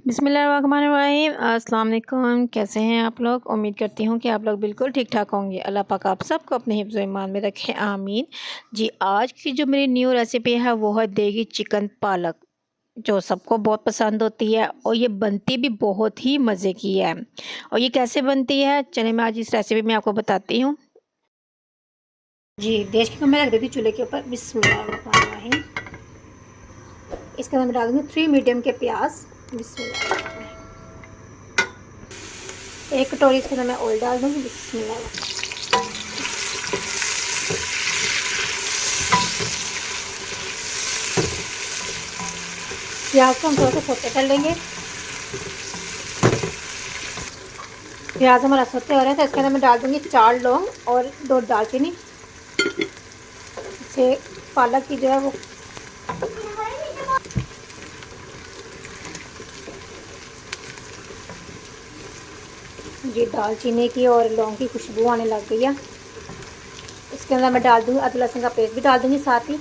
बिस्मिल्लाहिर्रहमानिर्रहीम। अस्सलाम वालेकुम। कैसे हैं आप लोग? उम्मीद करती हूँ कि आप लोग बिल्कुल ठीक ठाक होंगे। अल्लाह पाक आप सबको अपने हिफ्ज़ ईमान में रखे, आमीन। जी, आज की जो मेरी न्यू रेसिपी है वो है देगी चिकन पालक, जो सबको बहुत पसंद होती है और ये बनती भी बहुत ही मज़े की है। और ये कैसे बनती है, चलिए मैं आज इस रेसिपी में आपको बताती हूँ। जी, देश की मैं रख देती चूल्हे के ऊपर। बिस्मिल्लाहिर्रहमानिर्रहीम। इसके अंदर मैं डाल दूँगी 3 मीडियम के प्याज। बिस्मिल्लाह। एक कटोरी इसके अंदर मैं ऑयल डाल दूँगी। बिस्मिल्लाह। प्याज को हम थोड़ा सा सौते कर लेंगे। प्याज हमारा सौते हो रहा है तो इसके अंदर मैं डाल दूँगी 4 लौंग और 2 दालचीनी। इससे पालक की जो है वो जी दालचीनी की और लौंग की खुशबू आने लग गई है। इसके अंदर मैं डाल दूँगी अदरक लहसुन का पेस्ट भी डाल दूँगी साथ ही।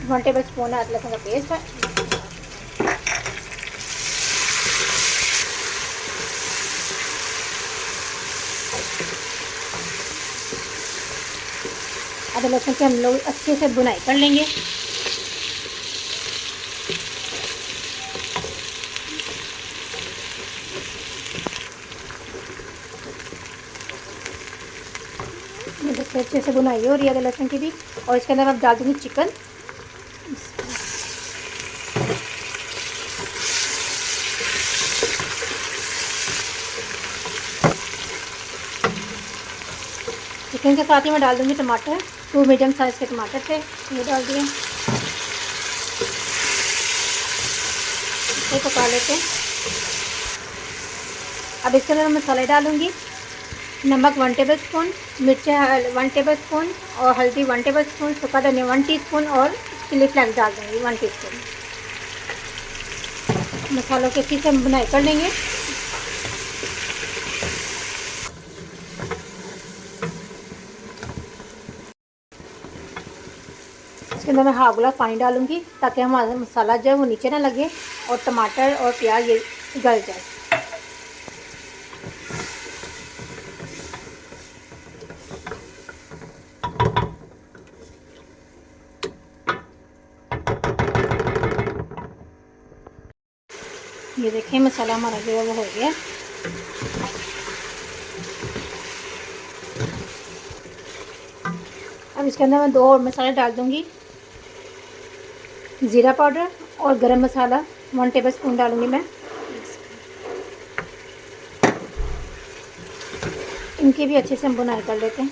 1 टेबल स्पून है अदरक लहसुन का पेस्ट है। अदरक लहसुन की हम लोग अच्छे से भुनाई कर लेंगे। देखिए अच्छे से भुनाई हो रही है अदरक लहसुन की भी। और इसके अंदर मैं डाल दूँगी चिकन। चिकन के साथ ही मैं डाल दूँगी टमाटर। 2 मीडियम साइज़ के टमाटर थे, ये डाल दिए। इसको पका लेते हैं। अब इसके अंदर मसाले डालूँगी। नमक 1 टेबल स्पून, मिर्चें 1 टेबल स्पून और हल्दी 1 टेबल स्पून, सूखा धनिया 1 टीस्पून और चिली फ्लेक्स डाल दूँगी 1 टीस्पून। मसालों के अच्छी से हम भुनाई कर लेंगे। इसके अंदर मैं हाफ गिलास पानी डालूँगी ताकि हमारा मसाला जो है वो नीचे ना लगे और टमाटर और प्याज ये गल जाए। ये देखिए मसाला हमारा जो है वो हो गया। अब इसके अंदर मैं 2 और मसाले डाल दूँगी। ज़ीरा पाउडर और गरम मसाला 1 टेबल स्पून डालूँगी मैं। इनकी भी अच्छे से हम भुनाई कर लेते हैं।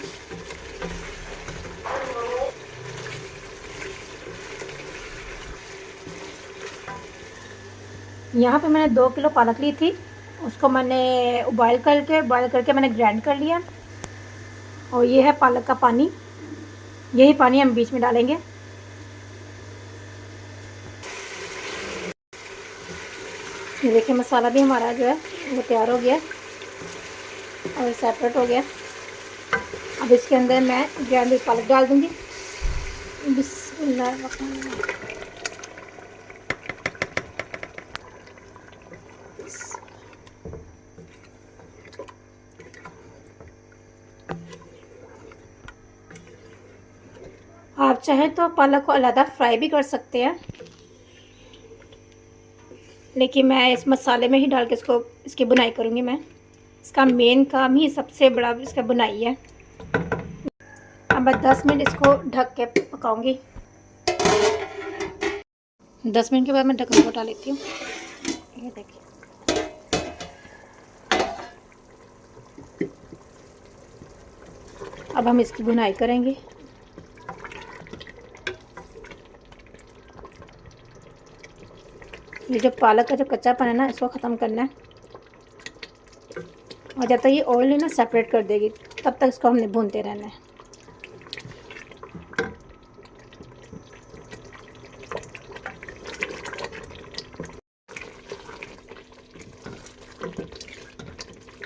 यहाँ पे मैंने 2 किलो पालक ली थी, उसको मैंने बॉयल करके मैंने ग्राइंड कर लिया। और ये है पालक का पानी, यही पानी हम बीच में डालेंगे। ये देखिए मसाला भी हमारा जो है वो तैयार हो गया और सेपरेट हो गया। अब इसके अंदर मैं ग्राइंड पालक डाल दूँगी। बिस्मिल्लाह। आप चाहें तो पालक को अलग फ्राई भी कर सकते हैं, लेकिन मैं इस मसाले में ही डाल के इसकी बुनाई करूँगी। मैं इसका मेन काम ही सबसे बड़ा इसका बुनाई है। अब मैं 10 मिनट इसको ढक के पकाऊंगी। 10 मिनट के बाद मैं ढक्कन को हटा लेती हूँ। ये देखिए अब हम इसकी बुनाई करेंगे। ये जो पालक का जो कच्चापन है ना, इसको ख़त्म करना है। और जब तक ये ऑयल है ना सेपरेट कर देगी तब तक इसको हमने भूनते रहना है।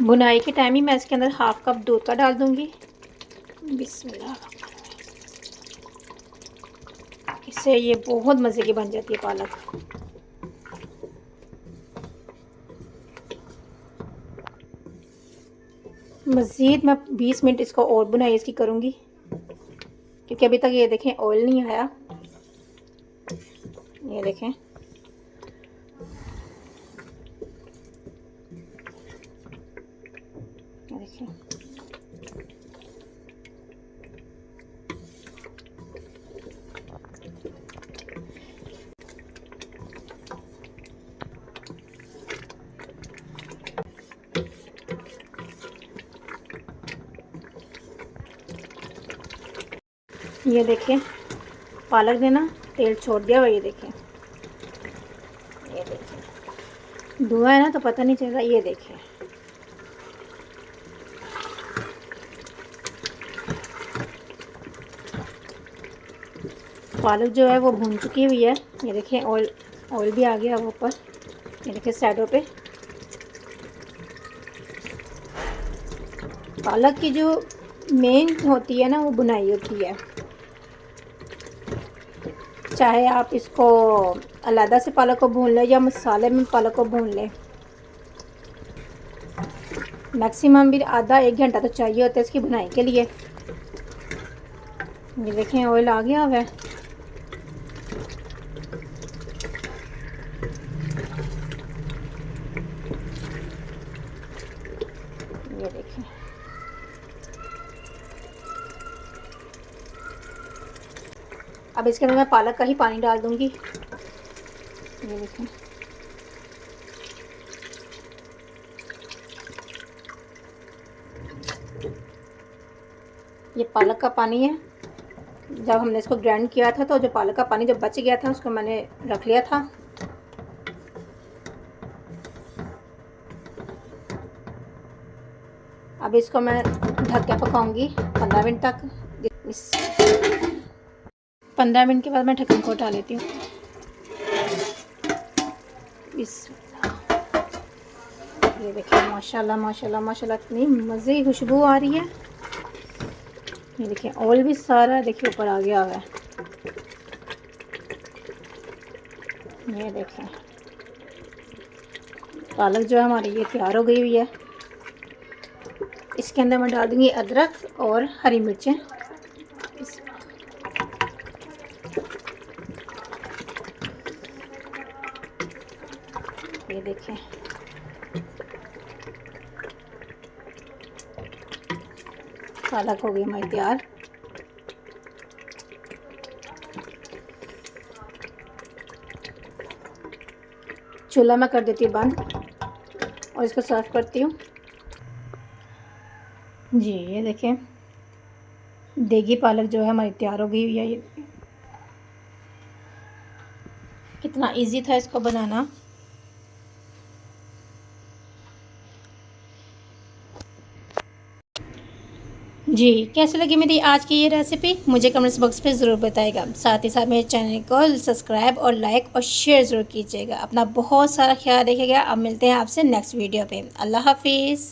बुनाई के टाइम ही मैं इसके अंदर हाफ कप दूध का डाल दूँगी। बिस्मिल्लाह। इससे ये बहुत मज़े की बन जाती है पालक। मज़ीद मैं 20 मिनट इसको और बुनाई इसकी करूँगी, क्योंकि अभी तक ये देखें ऑयल नहीं आया। ये देखें, ये देखें, ये देखें पालक ने ना तेल छोड़ दिया हुआ। ये देखें, ये देखें धुआं है ना तो पता नहीं चल रहा। ये देखें, पालक जो है वो भून चुकी हुई है। ये देखें ऑयल भी आ गया वो ऊपर। ये देखें साइडों पे। पालक की जो मेन होती है ना वो बुनाई होती है। चाहे आप इसको अलग से पालक को भून लें या मसाले में पालक को भून लें, मैक्सिमम भी आधा 1 घंटा तो चाहिए होता है इसकी बुनाई के लिए। ये देखें ऑयल आ गया हुआ है। ये देखें, अब इसके अंदर मैं पालक का ही पानी डाल दूंगी। ये देखें, ये पालक का पानी है। जब हमने इसको ग्राइंड किया था तो जो पालक का पानी जब बच गया था उसको मैंने रख लिया था। अब इसको मैं ढक के पकाऊंगी 15 मिनट तक। 15 मिनट के बाद मैं ढक्कन को हटा लेती हूँ। ये देखिए माशाल्लाह माशाल्लाह माशाल्लाह इतनी मज़े की खुशबू आ रही है। ये देखिए ऑयल भी सारा देखिए ऊपर आ गया हुआ है। ये देखें पालक जो है हमारी ये तैयार हो गई हुई है। इसके अंदर मैं डाल दूँगी अदरक और हरी मिर्चें। ये देखें पालक हो गई हमारी तैयार। चूल्हा मैं कर देती हूँ बंद और इसको सर्व करती हूँ। जी ये देखें देगी पालक जो है हमारी तैयार हो गई हुई है। ये कितना इजी था इसको बनाना। जी कैसे लगी मेरी आज की ये रेसिपी मुझे कमेंट्स बॉक्स पे ज़रूर बताइएगा। साथ ही साथ मेरे चैनल को सब्सक्राइब और लाइक और शेयर ज़रूर कीजिएगा। अपना बहुत सारा ख्याल रखिएगा। अब मिलते हैं आपसे नेक्स्ट वीडियो पे। अल्लाह हाफिज़।